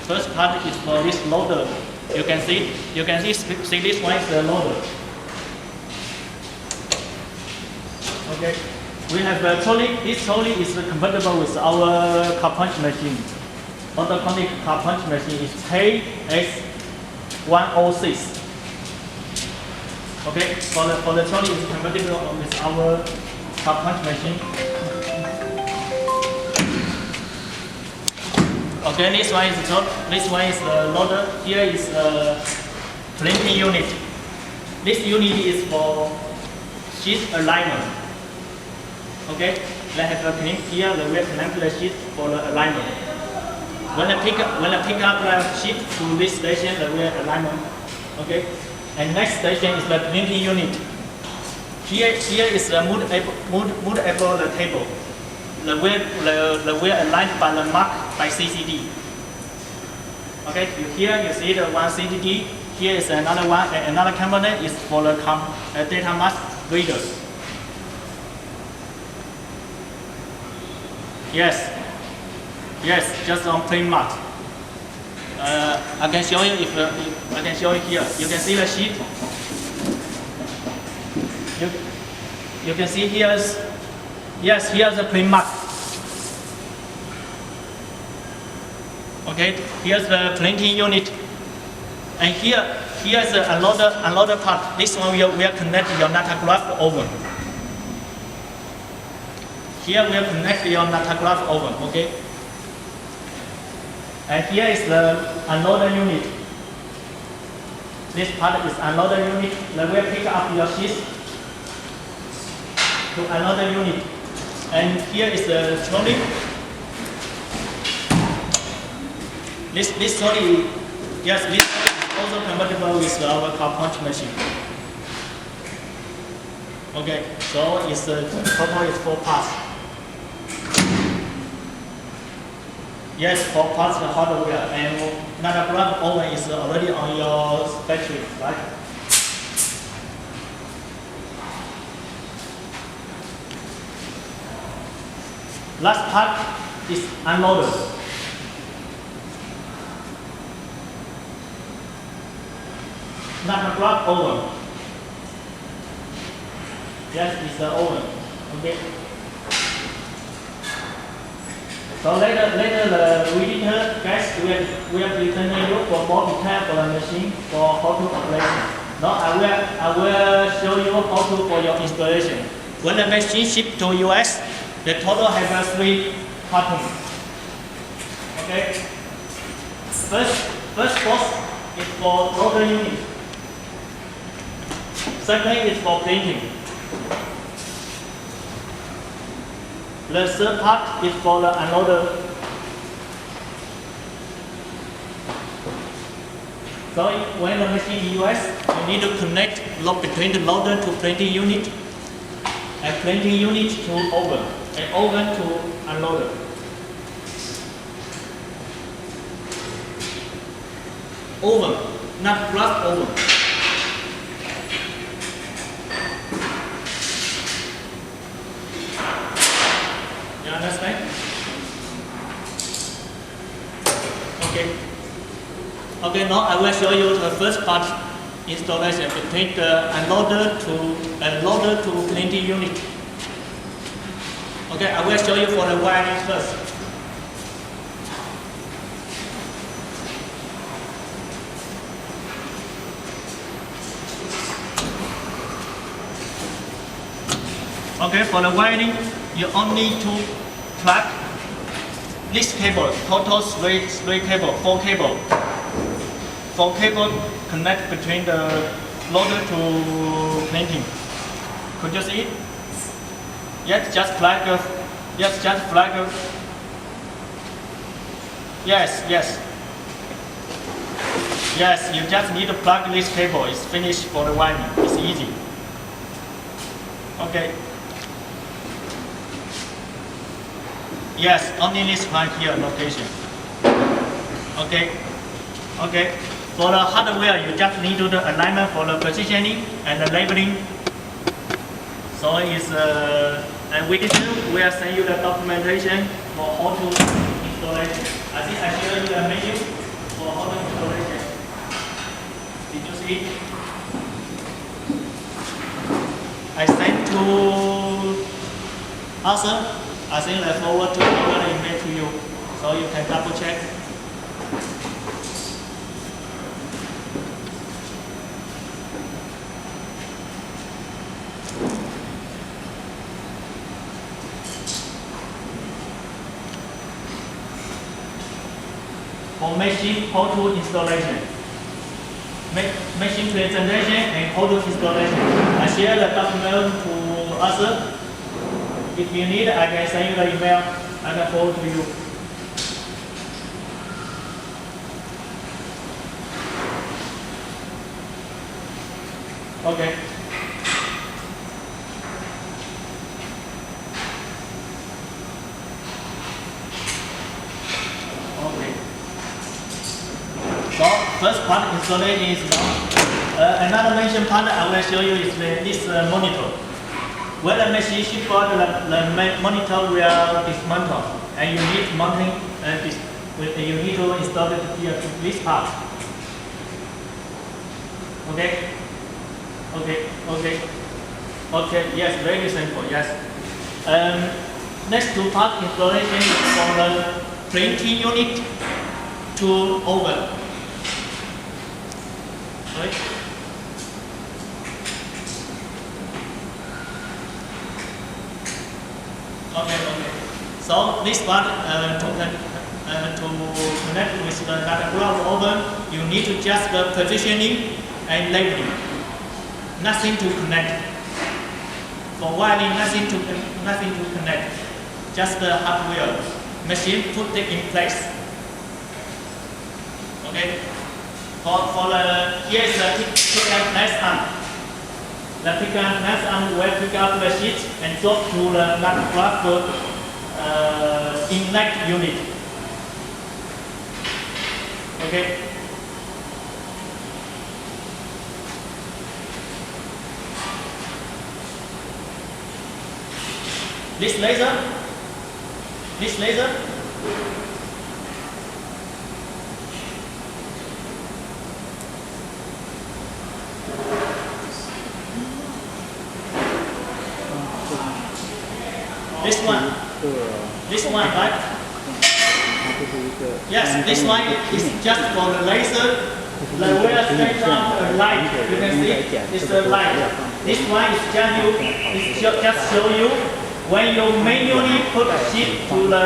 First part is for this loader. You can see this one is the loader. Okay. We have a trolley. This trolley is compatible with our car punch machine. Automatic car punch machine is KS106. Okay, for the trolley is compatible with our car punch machine. Okay, this one is the loader. Here is the printing unit. This unit is for sheet alignment. Okay, they have a clamp here. They will clamp the sheet for the alignment. When I pick up the sheet to this station, they will alignment. Okay, and next station is the printing unit. Here is the movable table. The wheel aligned by the mark by CCD. Okay, here you see the one CCD. Here is another one, and another component is for the data mask readers. Yes, just on plain mat. I can show you I can show you here. You can see the sheet. You can see here's the plain mat. Okay, here's the printing unit, and here's the unloader part. This one we are connect your Natograph oven. Here we will connect your Natograph oven, okay? And here is the unloader unit. This part is unloader unit. Then we will pick up your sheets to another unit. And here is the trolley. This trolley, yes, this trolley is also compatible with our car punch machine. Okay, so it's total is 4 parts. Yes, 4 parts the hardware, and Natograph oven is already on your battery, right? Last part is unloader. Natograph oven. Yes, it's the oven. Okay. So later the reader guys will return you for more detail for the machine for how to operation. Now I will show you how to for your installation. When the machine shipped to US, the total has 3 cartons. Okay. First box is for loader unit. Second is for printing. The third part is for the unloader. So when the machine in US, you need to connect between the loader to printing unit, and printing unit to oven, and oven to unloader. Oven, not glass oven. You understand? Okay, now I will show you the first part installation between the unloader to printing unit. Okay, I will show you for the wiring first. Okay, for the wiring, you only need to plug this cable, total 3 cable, 4 cable. 4 cable connect between the loader to printing. Could you see it? Yes, just plug. Yes, just plug. Yes. Yes, you just need to plug this cable. It's finished for the wiring. It's easy. Okay. Yes, only this one here location. Okay. For the hardware, you just need to do alignment for the positioning and the labeling. So it's and we will send you the documentation for how to install it. I think I showed you the menu. see. I sent to Arthur. I think I forward to another email to you, so you can double check. For machine how-to installation, machine presentation and how-to installation. I share the document to Arthur. If you need, I can send you the email. I can forward to you. Okay. Okay. So first part installation is done. Another mention part I will show you is this monitor. When the machine shipped, the monitor will dismantle, and you need mounting and you need to install it here to this part. Okay. Okay. Yes, very simple. Yes. Next two part installation is from the printing unit to oven. Right. Okay. So this part to connect with the data graph oven, you need to just the positioning and labeling. Nothing to connect. For wiring, nothing to connect. Just the hardware. Machine put it in place. Okay. For the here is the pick and place arm. The pick and place arm will pick up the sheet and drop to the data graph inlet unit. Okay. This laser, this one, right? Yes, this one is just for the laser. The where straight down the light, you can see it's the light. This one is just show you when you manually put a sheet to the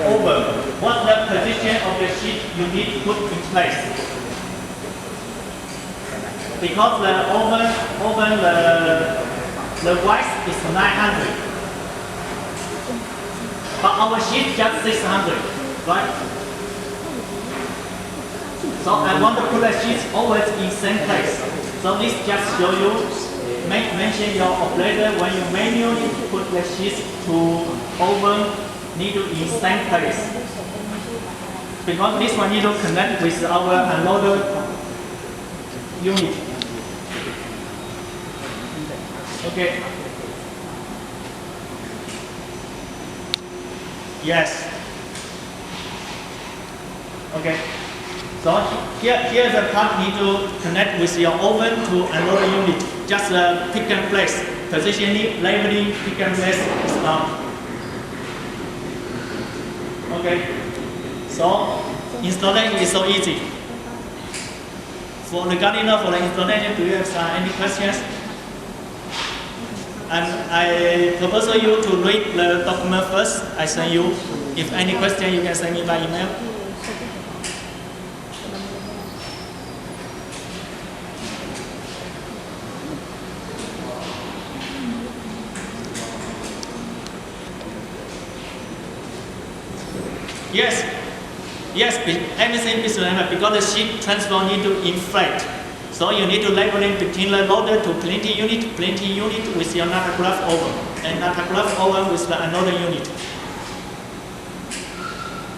oven, what the position of the sheet you need to put in place. Because the oven the width is 900, but our sheet just 600, right? So I want to put the sheets always in same place. So this just show you. Mention your operator when you manually put the sheets to oven, need to in same place. Because this one need to connect with our unloader unit. Okay. Yes. Okay. So here the part need to connect with your oven to another unit. Just pick and place, positioning, labeling, pick and place is done. Okay. So installation is so easy. For the gardener, for the installation, do you have any questions? And I propose you to read the document first. I send you. If any question, you can send me by email. Yes, everything is remembered because the sheet transfer need to inflate. So you need to labeling between the loader to printing unit with your natograph oven, and natograph oven with another unit.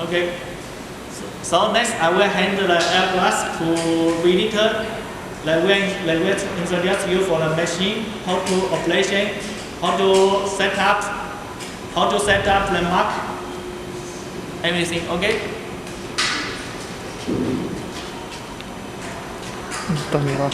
Okay. So next I will hand the airbrush to editor. They will introduce you for the machine, how to operation, how to set up the mark, everything. Okay. 到没了。